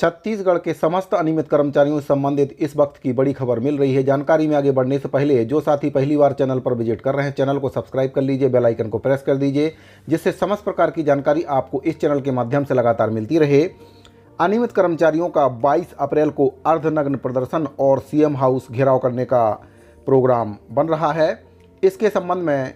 छत्तीसगढ़ के समस्त अनियमित कर्मचारियों से संबंधित इस वक्त की बड़ी खबर मिल रही है। जानकारी में आगे बढ़ने से पहले जो साथी पहली बार चैनल पर विजिट कर रहे हैं, चैनल को सब्सक्राइब कर लीजिए, बेल आइकन को प्रेस कर दीजिए, जिससे समस्त प्रकार की जानकारी आपको इस चैनल के माध्यम से लगातार मिलती रहे। अनियमित कर्मचारियों का 22 अप्रैल को अर्धनग्न प्रदर्शन और सीएम हाउस घेराव करने का प्रोग्राम बन रहा है। इसके संबंध में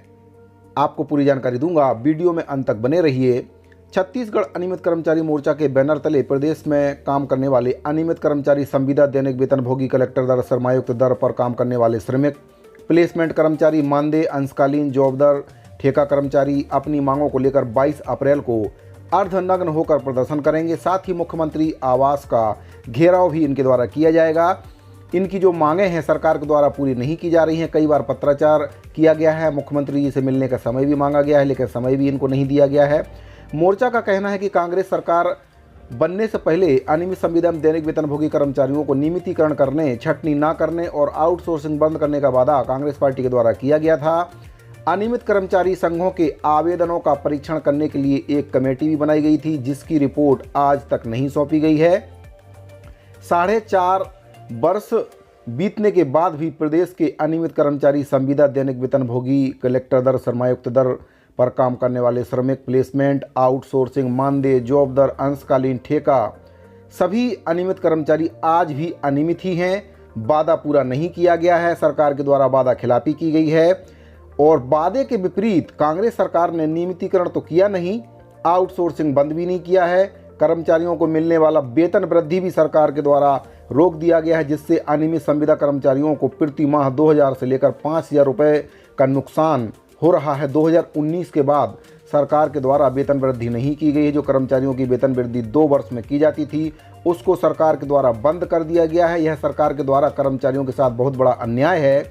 आपको पूरी जानकारी दूंगा, वीडियो में अंत तक बने रहिए। छत्तीसगढ़ अनियमित कर्मचारी मोर्चा के बैनर तले प्रदेश में काम करने वाले अनियमित कर्मचारी संविदा, दैनिक वेतनभोगी, कलेक्टर दर, श्रमायुक्त दर पर काम करने वाले श्रमिक, प्लेसमेंट कर्मचारी, मानदेय, अंशकालीन जॉब दर, ठेका कर्मचारी अपनी मांगों को लेकर 22 अप्रैल को अर्धनग्न होकर प्रदर्शन करेंगे। साथ ही मुख्यमंत्री आवास का घेराव भी इनके द्वारा किया जाएगा। इनकी जो मांगें हैं सरकार के द्वारा पूरी नहीं की जा रही हैं। कई बार पत्राचार किया गया है, मुख्यमंत्री जी से मिलने का समय भी मांगा गया है, लेकिन समय भी इनको नहीं दिया गया है। मोर्चा का कहना है कि कांग्रेस सरकार बनने से पहले अनियमित संविदा, दैनिक वेतनभोगी कर्मचारियों को नियमितीकरण करने, छटनी न करने और आउटसोर्सिंग बंद करने का वादा कांग्रेस पार्टी के द्वारा किया गया था। अनियमित कर्मचारी संघों के आवेदनों का परीक्षण करने के लिए एक कमेटी भी बनाई गई थी, जिसकी रिपोर्ट आज तक नहीं सौंपी गई है। 4.5 वर्ष बीतने के बाद भी प्रदेश के अनियमित कर्मचारी संविदा, दैनिक वेतनभोगी, कलेक्टर दर, श्रमायुक्त दर पर काम करने वाले श्रमिक, प्लेसमेंट, आउटसोर्सिंग, मानदेय, जॉब दर, अंशकालीन, ठेका, सभी अनियमित कर्मचारी आज भी अनियमित ही हैं। वादा पूरा नहीं किया गया है, सरकार के द्वारा वादा खिलाफी की गई है और वादे के विपरीत कांग्रेस सरकार ने नियमितीकरण तो किया नहीं, आउटसोर्सिंग बंद भी नहीं किया है। कर्मचारियों को मिलने वाला वेतन वृद्धि भी सरकार के द्वारा रोक दिया गया है, जिससे अनियमित संविदा कर्मचारियों को प्रति माह 2000 से लेकर 5000 रुपये का नुकसान हो रहा है। 2019 के बाद सरकार के द्वारा वेतन वृद्धि नहीं की गई है। जो कर्मचारियों की वेतन वृद्धि 2 वर्ष में की जाती थी, उसको सरकार के द्वारा बंद कर दिया गया है। यह सरकार के द्वारा कर्मचारियों के साथ बहुत बड़ा अन्याय है।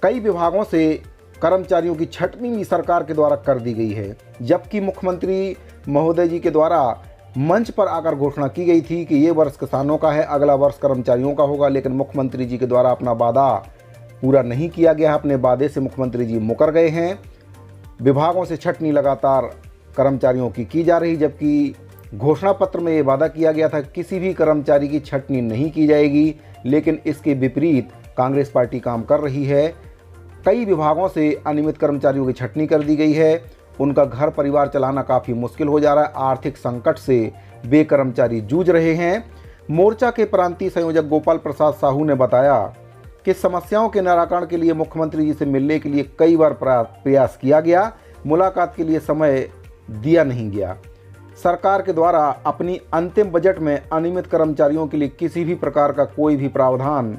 कई विभागों से कर्मचारियों की छटनी भी सरकार के द्वारा कर दी गई है, जबकि मुख्यमंत्री महोदय जी के द्वारा मंच पर आकर घोषणा की गई थी कि ये वर्ष किसानों का है, अगला वर्ष कर्मचारियों का होगा, लेकिन मुख्यमंत्री जी के द्वारा अपना वादा पूरा नहीं किया गया। अपने वादे से मुख्यमंत्री जी मुकर गए हैं। विभागों से छटनी लगातार कर्मचारियों की जा रही, जबकि घोषणा पत्र में ये वादा किया गया था कि किसी भी कर्मचारी की छटनी नहीं की जाएगी, लेकिन इसके विपरीत कांग्रेस पार्टी काम कर रही है। कई विभागों से अनियमित कर्मचारियों की छटनी कर दी गई है। उनका घर परिवार चलाना काफ़ी मुश्किल हो जा रहा है। आर्थिक संकट से वे कर्मचारी जूझ रहे हैं। मोर्चा के प्रांतीय संयोजक गोपाल प्रसाद साहू ने बताया कि समस्याओं के निराकरण के लिए मुख्यमंत्री जी से मिलने के लिए कई बार प्रयास किया गया, मुलाकात के लिए समय दिया नहीं गया। सरकार के द्वारा अपनी अंतिम बजट में अनियमित कर्मचारियों के लिए किसी भी प्रकार का कोई भी प्रावधान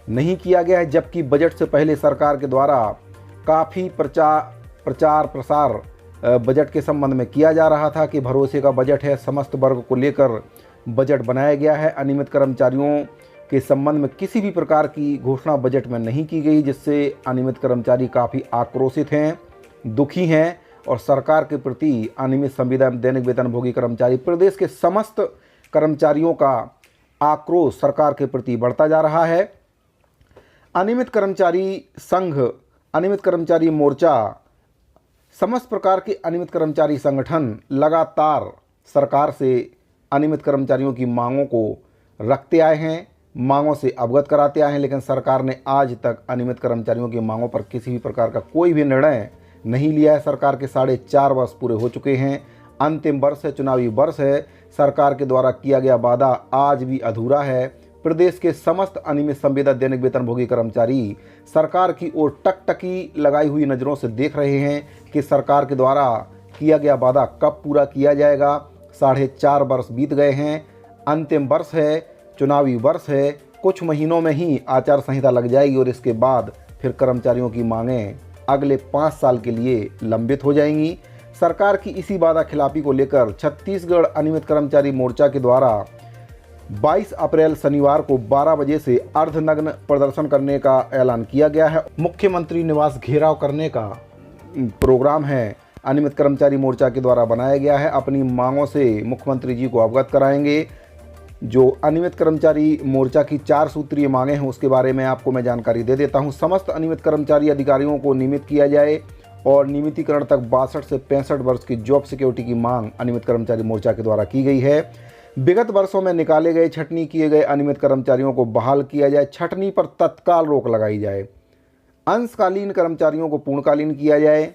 नहीं किया गया है, जबकि बजट से पहले सरकार के द्वारा काफ़ी प्रचार प्रसार बजट के संबंध में किया जा रहा था कि भरोसे का बजट है, समस्त वर्ग को लेकर बजट बनाया गया है। अनियमित कर्मचारियों के संबंध में किसी भी प्रकार की घोषणा बजट में नहीं की गई, जिससे अनियमित कर्मचारी काफ़ी आक्रोशित हैं, दुखी हैं और सरकार के प्रति अनियमित संविदा, दैनिक वेतनभोगी कर्मचारी, प्रदेश के समस्त कर्मचारियों का आक्रोश सरकार के प्रति बढ़ता जा रहा है। अनियमित कर्मचारी संघ, अनियमित कर्मचारी मोर्चा, समस्त प्रकार के अनियमित कर्मचारी संगठन लगातार सरकार से अनियमित कर्मचारियों की मांगों को रखते आए हैं, मांगों से अवगत कराते आए हैं, लेकिन सरकार ने आज तक अनियमित कर्मचारियों की मांगों पर किसी भी प्रकार का कोई भी निर्णय नहीं लिया है। सरकार के 4.5 वर्ष पूरे हो चुके हैं, अंतिम वर्ष है, चुनावी वर्ष है। सरकार के द्वारा किया गया वादा आज भी अधूरा है। प्रदेश के समस्त अनियमित संविदा, दैनिक वेतनभोगी कर्मचारी सरकार की ओर टकटकी लगाई हुई नज़रों से देख रहे हैं कि सरकार के द्वारा किया गया वादा कब पूरा किया जाएगा। 4.5 वर्ष बीत गए हैं, अंतिम वर्ष है, चुनावी वर्ष है। कुछ महीनों में ही आचार संहिता लग जाएगी और इसके बाद फिर कर्मचारियों की मांगें अगले 5 साल के लिए लंबित हो जाएंगी। सरकार की इसी वादा खिलाफी को लेकर छत्तीसगढ़ अनियमित कर्मचारी मोर्चा के द्वारा 22 अप्रैल शनिवार को 12 बजे से अर्धनग्न प्रदर्शन करने का ऐलान किया गया है। मुख्यमंत्री निवास घेराव करने का प्रोग्राम है, अनियमित कर्मचारी मोर्चा के द्वारा बनाया गया है। अपनी मांगों से मुख्यमंत्री जी को अवगत कराएंगे। जो अनियमित कर्मचारी मोर्चा की 4 सूत्रीय मांगें हैं, उसके बारे में आपको मैं जानकारी दे देता हूं। समस्त अनियमित कर्मचारी अधिकारियों को नियमित किया जाए और नियमितीकरण तक 62 से 65 वर्ष की जॉब सिक्योरिटी की मांग अनियमित कर्मचारी मोर्चा के द्वारा की गई है। विगत वर्षों में निकाले गए छटनी किए गए अनियमित कर्मचारियों को बहाल किया जाए, छटनी पर तत्काल रोक लगाई जाए, अंशकालीन कर्मचारियों को पूर्णकालीन किया जाए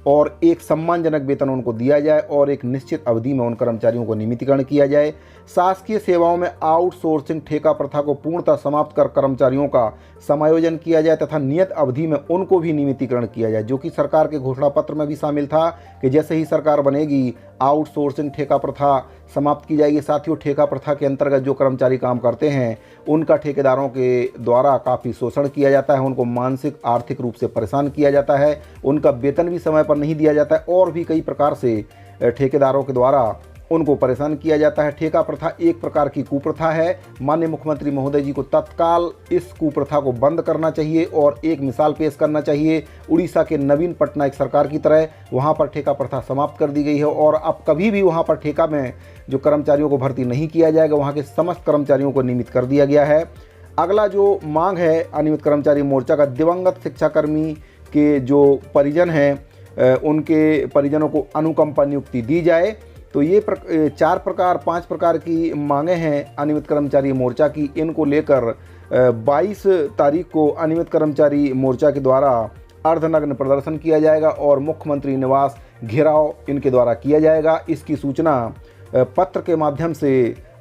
और एक सम्मानजनक वेतन उनको दिया जाए और एक निश्चित अवधि में उन कर्मचारियों को नियमितीकरण किया जाए। शासकीय सेवाओं में आउटसोर्सिंग ठेका प्रथा को पूर्णतः समाप्त कर कर्मचारियों का समायोजन किया जाए तथा नियत अवधि में उनको भी नियमितीकरण किया जाए, जो कि सरकार के घोषणा पत्र में भी शामिल था कि जैसे ही सरकार बनेगी आउटसोर्सिंग ठेका प्रथा समाप्त की जाएगी। साथियों, ठेका प्रथा के अंतर्गत जो कर्मचारी काम करते हैं उनका ठेकेदारों के द्वारा काफ़ी शोषण किया जाता है, उनको मानसिक आर्थिक रूप से परेशान किया जाता है, उनका वेतन भी समय पर नहीं दिया जाता है और भी कई प्रकार से ठेकेदारों के द्वारा उनको परेशान किया जाता है। ठेका प्रथा एक प्रकार की कुप्रथा है। माननीय मुख्यमंत्री महोदय जी को तत्काल इस कुप्रथा को बंद करना चाहिए और एक मिसाल पेश करना चाहिए। उड़ीसा के नवीन पटनायक सरकार की तरह वहां पर ठेका प्रथा समाप्त कर दी गई है और अब कभी भी वहां पर ठेका में जो कर्मचारियों को भर्ती नहीं किया जाएगा, वहां के समस्त कर्मचारियों को नियमित कर दिया गया है। अगला जो मांग है अनियमित कर्मचारी मोर्चा का, दिवंगत शिक्षाकर्मी के जो परिजन हैं उनके परिजनों को अनुकंपा नियुक्ति दी जाए। तो ये 5 प्रकार की मांगें हैं अनियमित कर्मचारी मोर्चा की। इनको लेकर 22 तारीख को अनियमित कर्मचारी मोर्चा के द्वारा अर्धनग्न प्रदर्शन किया जाएगा और मुख्यमंत्री निवास घेराव इनके द्वारा किया जाएगा। इसकी सूचना पत्र के माध्यम से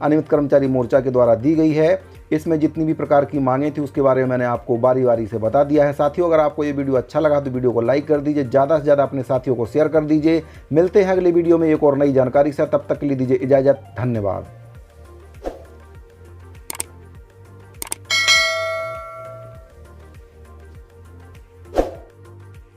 अनियमित कर्मचारी मोर्चा के द्वारा दी गई है। इसमें जितनी भी प्रकार की मांगें थी उसके बारे में मैंने आपको बारी बारी से बता दिया है। साथियों, अगर आपको ये वीडियो अच्छा लगा तो वीडियो को लाइक कर दीजिए, ज़्यादा से ज़्यादा अपने साथियों को शेयर कर दीजिए। मिलते हैं अगले वीडियो में एक और नई जानकारी से, तब तक के लिए दीजिए इजाज़त। धन्यवाद।